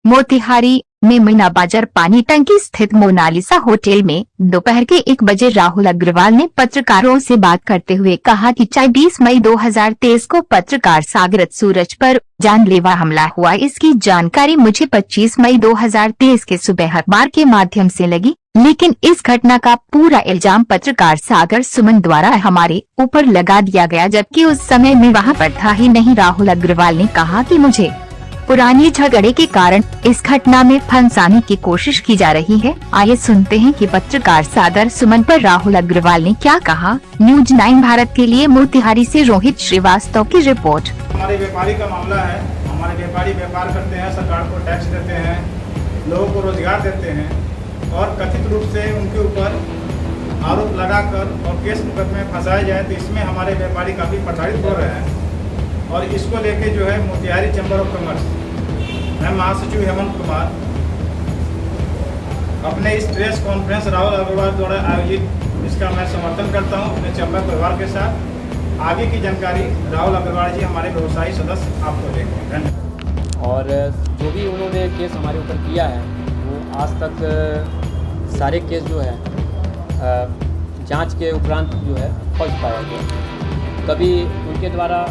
मोतिहारी में मीना बाजार पानी टंकी स्थित मोनालिसा होटल में दोपहर के 1 बजे राहुल अग्रवाल ने पत्रकारों से बात करते हुए कहा कि 20 मई 2023 को पत्रकार सागरत सूरज पर जानलेवा हमला हुआ। इसकी जानकारी मुझे 25 मई 2023 के सुबह अखबार के माध्यम से लगी, लेकिन इस घटना का पूरा इल्जाम पत्रकार सागर सुमन द्वारा हमारे ऊपर लगा दिया गया, जबकि उस समय मैं वहां पर था ही नहीं। राहुल अग्रवाल ने कहा कि मुझे पुरानी झगड़े के कारण इस घटना में फंसाने की कोशिश की जा रही है। आइए सुनते हैं कि पत्रकार सागर सुमन पर राहुल अग्रवाल ने क्या कहा। न्यूज 9 भारत के लिए मोतिहारी से रोहित श्रीवास्तव की रिपोर्ट। हमारे व्यापारी का मामला है। हमारे व्यापारी व्यापार करते हैं, सरकार को टैक्स देते हैं, लोगों को रोजगार देते हैं और कथित रूप से उनके ऊपर आरोप लगाकर और केस मुकदमे में फंसाया जाए तो इसमें हमारे व्यापारी काफ़ी प्रताड़ित हो रहे हैं। और इसको लेके जो है मोतिहारी चैम्बर ऑफ कॉमर्स, मैं महासचिव हेमंत कुमार, अपने इस प्रेस कॉन्फ्रेंस राहुल अग्रवाल द्वारा आयोजित इसका मैं समर्थन करता हूं अपने चैम्बर परिवार के साथ। आगे की जानकारी राहुल अग्रवाल जी हमारे व्यवसायी सदस्य आपको देंगे। धन्यवाद। और जो भी उन्होंने केस हमारे ऊपर किया है वो आज तक सारे केस जो है जांच के उपरांत जो है फर्ज पाया गया। कभी उनके द्वारा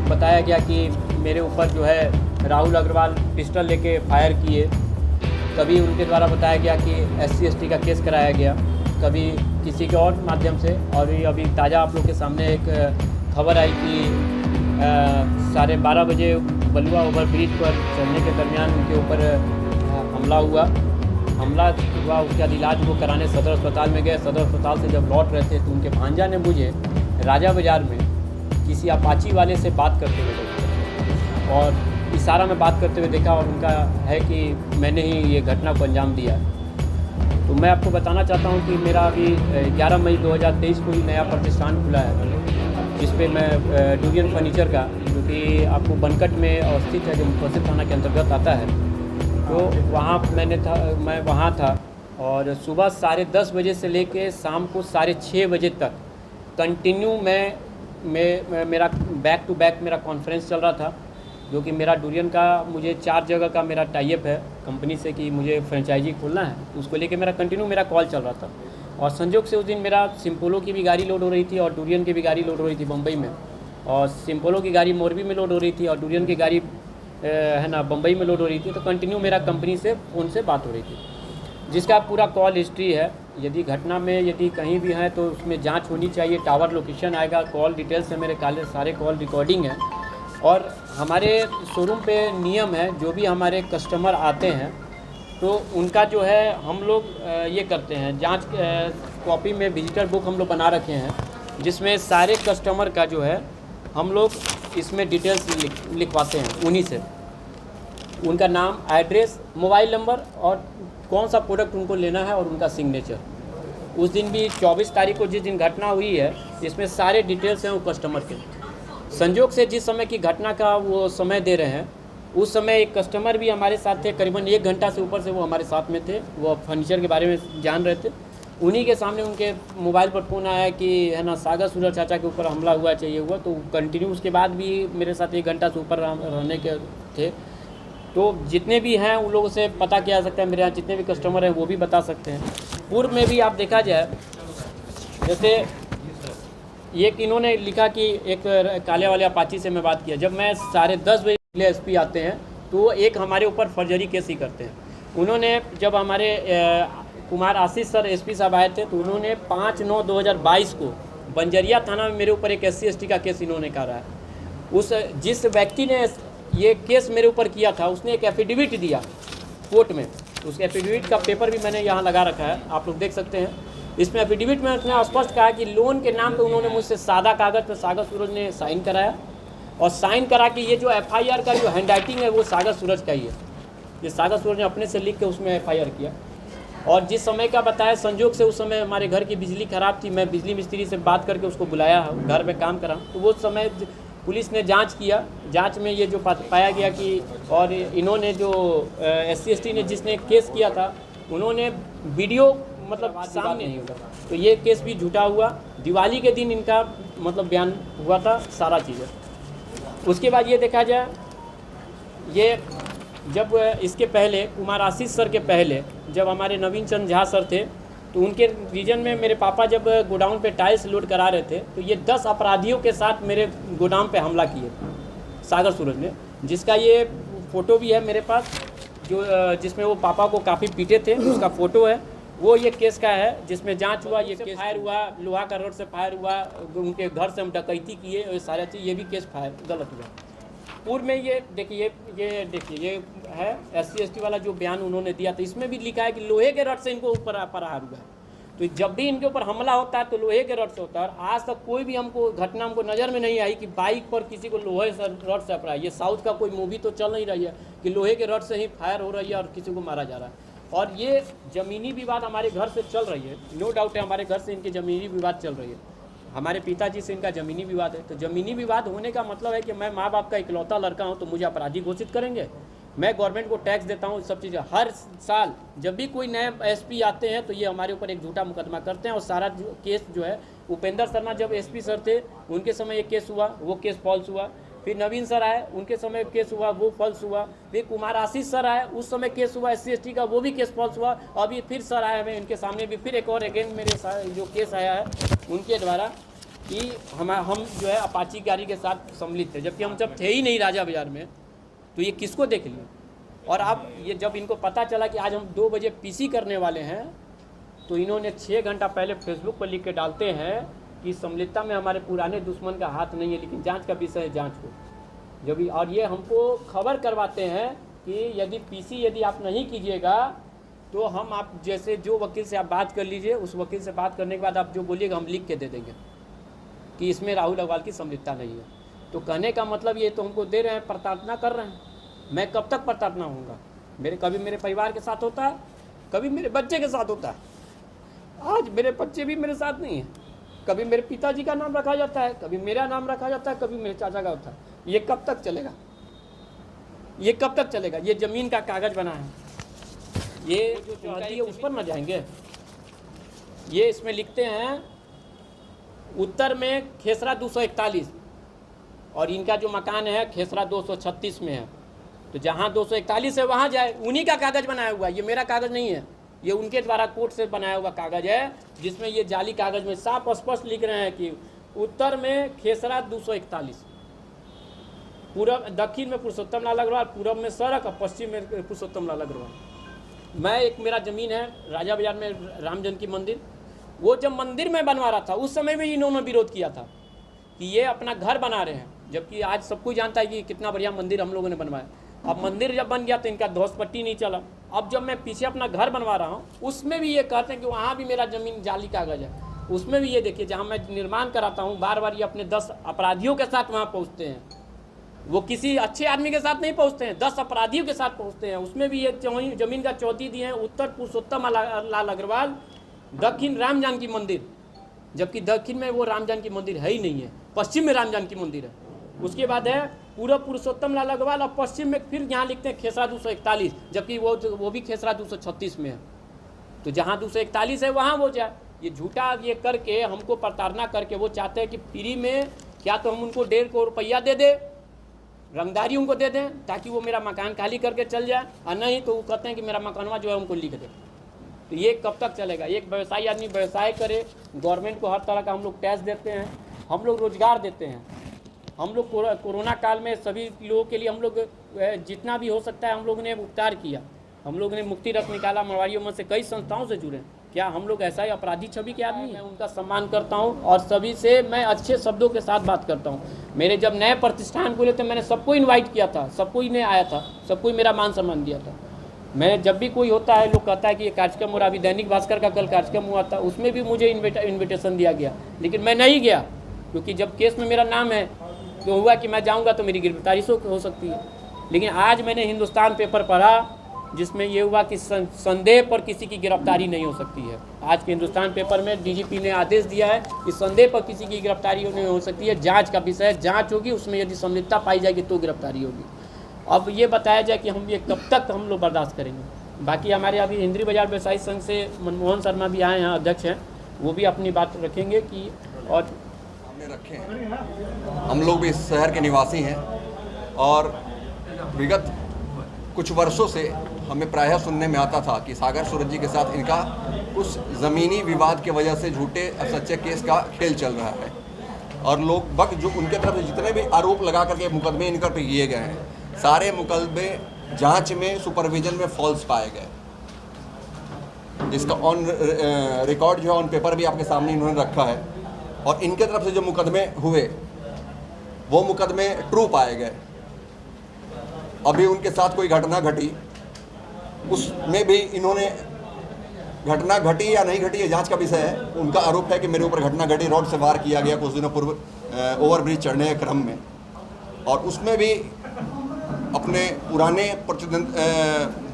बताया गया कि मेरे ऊपर जो है राहुल अग्रवाल पिस्टल लेके फायर किए, कभी उनके द्वारा बताया गया कि SC ST का केस कराया गया, कभी किसी के और माध्यम से। और ये अभी ताज़ा आप लोग के सामने एक खबर आई कि 12:30 बजे बलुआ ओवर ब्रिज पर चढ़ने के दरमियान उनके ऊपर हमला हुआ। उसके बाद इलाज वो कराने सदर अस्पताल में गए। सदर अस्पताल से जब लौट रहे थे तो उनके भांजा ने मुझे राजा बाज़ार में किसी अपाची वाले से बात करते हुए देखा और इशारा में बात करते हुए देखा, और उनका है कि मैंने ही ये घटना को अंजाम दिया। तो मैं आपको बताना चाहता हूँ कि मेरा अभी 11 मई 2023 को ही नया प्रतिष्ठान खुला है, जिस पे मैं डूरियन फर्नीचर का, जो कि आपको बनकट में अवस्थित है, जो मुफस्सिल थाना के अंतर्गत आता है, तो वहाँ मैं वहाँ था। और सुबह 10:30 बजे से लेके शाम को 6:30 बजे तक कंटिन्यू मेरा बैक टू बैक मेरा कॉन्फ्रेंस चल रहा था, जो कि मेरा डूरियन का मुझे 4 जगह का मेरा टाई अप है कंपनी से कि मुझे फ्रेंचाइजी खोलना है, तो उसको लेके मेरा कंटिन्यू मेरा कॉल चल रहा था। और संजोग से उस दिन मेरा सिम्पोलो की भी गाड़ी लोड हो रही थी और डूरियन की भी गाड़ी लोड हो रही थी बम्बई में, और सिम्पोलो की गाड़ी मोरबी में लोड हो रही थी और डूरियन की गाड़ी है ना बम्बई में लोड हो रही थी। तो कंटिन्यू मेरा कंपनी से फ़ोन से बात हो रही थी, जिसका पूरा कॉल हिस्ट्री है। यदि घटना में यदि कहीं भी है तो उसमें जांच होनी चाहिए। टावर लोकेशन आएगा, कॉल डिटेल्स है, मेरे सारे कॉल रिकॉर्डिंग है। और हमारे शोरूम पे नियम है, जो भी हमारे कस्टमर आते हैं तो उनका जो है हम लोग ये करते हैं, जांच कॉपी में विजिटर बुक हम लोग बना रखे हैं, जिसमें सारे कस्टमर का जो है हम लोग इसमें डिटेल्स लिखवाते हैं उन्हीं से, उनका नाम, एड्रेस, मोबाइल नंबर और कौन सा प्रोडक्ट उनको लेना है और उनका सिग्नेचर। उस दिन भी 24 तारीख को जिस दिन घटना हुई है, इसमें सारे डिटेल्स हैं वो कस्टमर के। संजोग से जिस समय की घटना का वो समय दे रहे हैं, उस समय एक कस्टमर भी हमारे साथ थे, करीबन 1 घंटा से ऊपर से वो हमारे साथ में थे। वो फर्नीचर के बारे में जान रहे थे। उन्हीं के सामने उनके मोबाइल पर फ़ोन आया कि है ना सागर सूरज चाचा के ऊपर हमला हुआ, चाहिए हुआ। तो कंटिन्यू उसके बाद भी मेरे साथ 1 घंटा से ऊपर रहने के थे। तो जितने भी हैं उन लोगों से पता किया जा सकता है, मेरे यहाँ जितने भी कस्टमर हैं वो भी बता सकते हैं। पूर्व में भी आप देखा जाए, जैसे एक इन्होंने लिखा कि एक काले वाले अपाची से मैं बात किया, जब मैं 10:30 बजे SP आते हैं तो एक हमारे ऊपर फर्जरी केस ही करते हैं। उन्होंने जब हमारे कुमार आशीष सर SP साहब आए थे, तो उन्होंने 5/9/2022 को बंजरिया थाना में मेरे ऊपर एक SC ST का केस इन्होंने करा है। जिस व्यक्ति ने ये केस मेरे ऊपर किया था, उसने एक एफिडेविट दिया कोर्ट में। उस एफिडेविट का पेपर भी मैंने यहाँ लगा रखा है, आप लोग देख सकते हैं। इसमें एफिडेविट में उसने स्पष्ट कहा कि लोन के नाम पे उन्होंने मुझसे सादा कागज़ पर सागर सूरज ने साइन कराया, और साइन करा कि ये जो FIR का जो हैंड राइटिंग है वो सागर सूरज का ही है। ये सागर सूरज ने अपने से लिख के उसमें FIR किया। और जिस समय का बताया, संजोग से उस समय हमारे घर की बिजली ख़राब थी, मैं बिजली मिस्त्री से बात करके उसको बुलाया, घर में काम करा। तो वो समय पुलिस ने जांच किया। जांच में ये जो पाया गया कि, और इन्होंने जो SC ST ने जिसने केस किया था, उन्होंने वीडियो मतलब सामने नहीं हुआ, तो ये केस भी झूठा हुआ। दिवाली के दिन इनका मतलब बयान हुआ था सारा चीज़ें। उसके बाद ये देखा जाए, ये जब इसके पहले कुमार आशीष सर के पहले जब हमारे नवीन चंद झा सर थे, तो उनके रीजन में मेरे पापा जब गोडाउन पे टाइल्स लोड करा रहे थे, तो ये 10 अपराधियों के साथ मेरे गोडाउन पे हमला किए सागर सूरज में, जिसका ये फ़ोटो भी है मेरे पास, जो जिसमें वो पापा को काफ़ी पीटे थे, उसका फ़ोटो है। वो ये केस का है जिसमें जांच हुआ, ये केस फायर हुआ, लोहा का रोड से फायर हुआ, उनके घर से हम डकैती किए, ये सारा चीज़, ये भी केस फायर गलत हुआ। पूर्व में ये देखिए ये है SC ST वाला जो बयान उन्होंने दिया था, इसमें भी लिखा है कि लोहे के रड से इनको ऊपर प्रहार हुआ है। तो जब भी इनके ऊपर हमला होता है तो लोहे के रड से होता है। और आज तक कोई भी हमको घटना हमको नज़र में नहीं आई कि बाइक पर किसी को लोहे से रड से अपराध। ये साउथ का कोई मूवी तो चल नहीं रही है कि लोहे के रड से ही फायर हो रही है और किसी को मारा जा रहा है। और ये ज़मीनी विवाद हमारे घर से चल रही है, नो डाउट है, हमारे घर से इनकी ज़मीनी विवाद चल रही है, हमारे पिताजी से इनका ज़मीनी विवाद है। तो ज़मीनी विवाद होने का मतलब है कि मैं माँ बाप का इकलौता लड़का हूँ तो मुझे अपराधी घोषित करेंगे। मैं गवर्नमेंट को टैक्स देता हूँ, सब चीज़ें। हर साल जब भी कोई नए SP आते हैं तो ये हमारे ऊपर एक झूठा मुकदमा करते हैं। और सारा केस जो है, उपेंद्र शर्मा जब SP सर थे उनके समय एक केस हुआ, वो केस फॉल्स हुआ। फिर नवीन सर आए, उनके समय केस हुआ, वो फॉल्स हुआ। फिर कुमार आशीष सर आए, उस समय केस हुआ SC ST का, वो भी केस फॉल्स हुआ। अभी फिर सर आए हैं, इनके सामने भी फिर एक और अगेन मेरे जो केस आया है उनके द्वारा कि हम जो है अपाची गाड़ी के साथ सम्मिलित थे, जबकि हम जब थे ही नहीं राजा बाजार में। तो ये किसको देख लिए। और अब ये जब इनको पता चला कि आज हम 2 बजे PC करने वाले हैं, तो इन्होंने 6 घंटा पहले फेसबुक पर लिख के डालते हैं कि सम्मिलितता में हमारे पुराने दुश्मन का हाथ नहीं है, लेकिन जांच का विषय है, जांच को जब भी। और ये हमको खबर करवाते हैं कि यदि PC यदि आप नहीं कीजिएगा तो हम आप जैसे जो वकील से आप बात कर लीजिए, उस वकील से बात करने के बाद आप जो बोलिएगा हम लिख के दे देंगे कि इसमें राहुल अग्रवाल की सम्मिलितता नहीं है। तो कहने का मतलब ये तो हमको दे रहे हैं, प्रताड़ना कर रहे हैं। मैं कब तक प्रताड़ना होऊंगा। कभी मेरे परिवार के साथ होता है, कभी मेरे बच्चे के साथ होता है। आज मेरे बच्चे भी मेरे साथ नहीं हैं। कभी मेरे पिताजी का नाम रखा जाता है, कभी मेरा नाम रखा जाता है, कभी मेरे चाचा का होता है। ये कब तक चलेगा, ये कब तक चलेगा। ये ज़मीन का कागज़ बना है, ये जो चौहदी है उस पर ना जाएंगे। ये इसमें लिखते हैं उत्तर में खेसरा 241 और इनका जो मकान है खेसरा 236 में है। तो जहाँ 241 है वहाँ जाए, उन्हीं का कागज़ बनाया हुआ है, ये मेरा कागज़ नहीं है, ये उनके द्वारा कोर्ट से बनाया हुआ कागज़ है, जिसमें ये जाली कागज़ में साफ स्पष्ट लिख रहे हैं कि उत्तर में खेसरा 241, पूर्व दक्षिण में पुरुषोत्तम लाल अग्रवाल, पूर्व में सड़क और पश्चिम में पुरुषोत्तम लाल अग्रवाल। मैं एक मेरा ज़मीन है राजा बाजार में राम जानकी मंदिर, वो जब मंदिर में बनवा रहा था उस समय भी इन्होंने विरोध किया था कि ये अपना घर बना रहे हैं, जबकि आज सब कोई जानता है कि कितना बढ़िया मंदिर हम लोगों ने बनवाया। अब मंदिर जब बन गया तो इनका ध्वज पट्टी नहीं चला। अब जब मैं पीछे अपना घर बनवा रहा हूँ उसमें भी ये कहते हैं कि वहाँ भी मेरा ज़मीन जाली कागज़ है। उसमें भी ये देखिए जहाँ मैं निर्माण कराता हूँ, बार बार ये अपने 10 अपराधियों के साथ वहाँ पहुँचते हैं। वो किसी अच्छे आदमी के साथ नहीं पहुँचते हैं, 10 अपराधियों के साथ पहुँचते हैं। उसमें भी ये ज़मीन का चौथी दिए हैं, उत्तर पुरुषोत्तम लाल अग्रवाल, दक्षिण राम जानकी मंदिर, जबकि दक्षिण में वो राम जानकी मंदिर है ही नहीं है, पश्चिम में राम जानकी मंदिर है। उसके बाद है पूर्व पुरुषोत्तम लाल अग्रवाल और पश्चिम में फिर यहाँ लिखते हैं खेसरा 241, जबकि वो भी खेसरा 236 में है। तो जहाँ 241 है वहाँ वो जाए। ये झूठा ये करके हमको प्रताड़ना करके वो चाहते हैं कि फ्री में क्या तो हम उनको 1.5 करोड़ रुपया दे दें, रंगदारी उनको दे दें ताकि वो मेरा मकान खाली करके चल जाए, और नहीं तो वो कहते हैं कि मेरा मकानवा जो है उनको लिख दे। तो ये कब तक चलेगा। एक व्यवसायी आदमी व्यवसाय करे, गवर्नमेंट को हर तरह का हम लोग टैक्स देते हैं, हम लोग रोजगार देते हैं। हम लोग कोरोना काल में सभी लोगों के लिए हम लोग जितना भी हो सकता है हम लोग ने उपकार किया। हम लोग ने मुक्ति रथ निकाला, मरवाड़ियों में से कई संस्थाओं से जुड़े। क्या हम लोग ऐसा ही अपराधी छवि के आदमी हैं? उनका सम्मान करता हूं और सभी से मैं अच्छे शब्दों के साथ बात करता हूं। मेरे जब नए प्रतिष्ठान खुले थे मैंने सबको इनवाइट किया था, सबको ही ने आया था, सबको मेरा मान सम्मान दिया था। मैं जब भी कोई होता है लोग कहता है कि ये कार्यक्रम हो रहा, अभी दैनिक भास्कर का कल कार्यक्रम हुआ था, उसमें भी मुझे इन्विटेशन दिया गया, लेकिन मैं नहीं गया क्योंकि जब केस में मेरा नाम है तो हुआ कि मैं जाऊंगा तो मेरी गिरफ्तारी हो सकती है। लेकिन आज मैंने हिंदुस्तान पेपर पढ़ा जिसमें ये हुआ कि संदेह पर किसी की गिरफ्तारी नहीं हो सकती है। आज के हिंदुस्तान पेपर में DGP ने आदेश दिया है कि संदेह पर किसी की गिरफ्तारी नहीं हो सकती है, जांच का विषय है, जांच होगी, उसमें यदि संलिप्तता पाई जाएगी तो गिरफ्तारी होगी। अब ये बताया जाए कि हम ये कब तक हम लोग बर्दाश्त करेंगे। बाकी हमारे अभी हिंद्री बाजार व्यवसायी संघ से मनमोहन शर्मा भी आए हैं, अध्यक्ष हैं, वो भी अपनी बात रखेंगे कि और हमने रखे हैं। हम लोग भी इस शहर के निवासी हैं और विगत कुछ वर्षों से हमें प्रायः सुनने में आता था कि सागर सूरज जी के साथ इनका कुछ ज़मीनी विवाद की वजह से झूठे सच्चे केस का खेल चल रहा है और लोग वक्त जो उनके तरफ से जितने भी आरोप लगा करके मुकदमे इनका पे किए गए हैं, सारे मुकदमे जांच में सुपरविजन में फॉल्स पाए गए। इसका ऑन रिकॉर्ड जो है ऑन पेपर भी आपके सामने इन्होंने रखा है और इनके तरफ से जो मुकदमे हुए वो मुकदमे ट्रू पाए गए। अभी उनके साथ कोई घटना घटी, उसमें भी इन्होंने घटना घटी या नहीं घटी ये जांच का विषय है। उनका आरोप है कि मेरे ऊपर घटना घटी, रॉड से वार किया गया कुछ दिनों पूर्व ओवरब्रिज चढ़ने के क्रम में, और उसमें भी अपने पुराने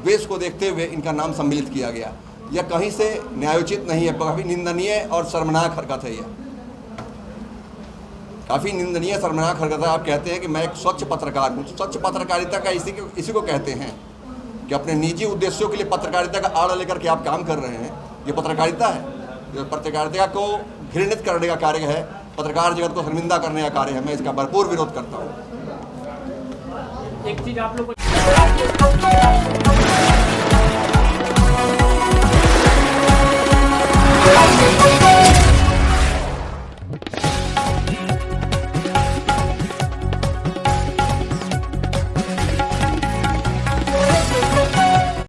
वेश को देखते हुए इनका नाम सम्मिलित किया गया। यह कहीं से न्यायोचित नहीं है, काफ़ी निंदनीय और शर्मनाक हरकत है। यह काफ़ी निंदनीय शर्मनाक हरकत है। आप कहते हैं कि मैं एक स्वच्छ पत्रकार हूँ। स्वच्छ पत्रकारिता का इसी को कहते हैं कि अपने निजी उद्देश्यों के लिए पत्रकारिता का आड़ लेकर के आप काम कर रहे हैं। ये पत्रकारिता है। ये पत्रकारिता को घृणित करने का कार्य है, पत्रकार जगत को शर्मिंदा करने का कार्य है। मैं इसका भरपूर विरोध करता हूँ। एक चीज़ आप लोग